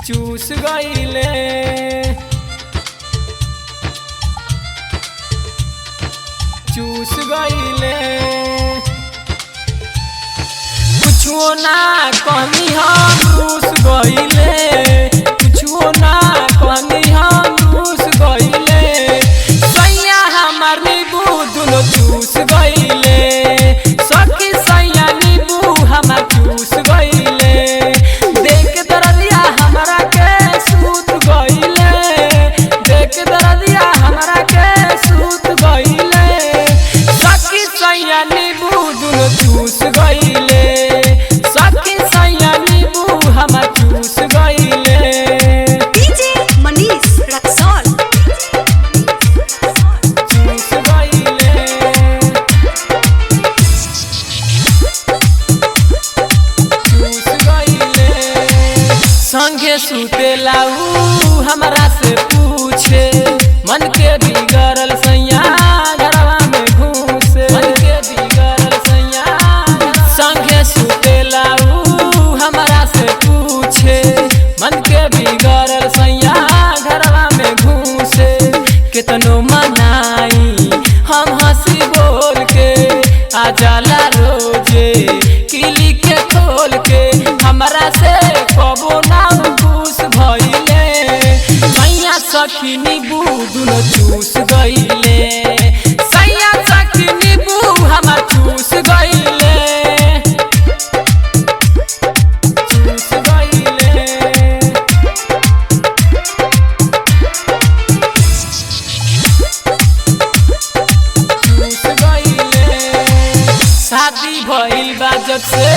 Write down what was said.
चूस गईले चूस गईले कुछो ना कहनी हम रूस गईले कुछो ना कहनी हम रूस गईले सैया हमार नींबू दुनो चूस गईले सखी सैया नींबू हमार चूस गईले देख दरदिया हमरा के सूत गईले देख दरदिया हमरा के सूत गईले सखी सैया नींबू दुनो चूस गईले सखी सैया नींबू हमार चूस गईले। डीजे मनीष रक्सौल चूस गईले चूस गईले संगे सुतेला ऊ हमरा से पूछे मन के बिगड़ल सैया घरवा में घूसे मन के बिगड़ल सैया संगे सुतेला ऊ हमरा से पूछे मन के बिगड़ल सैया घरवा में घूसे कितनो मनाई हम हंसी बोल के आ जाला रोजे किली के खोल के हमरा से कबो ना खुश भइले सैया सखी नींबू दुनो चूस गईले सैया सखी नींबू हमार चूस गईले चूस गईले चूस गईले शादी भइल बा जब से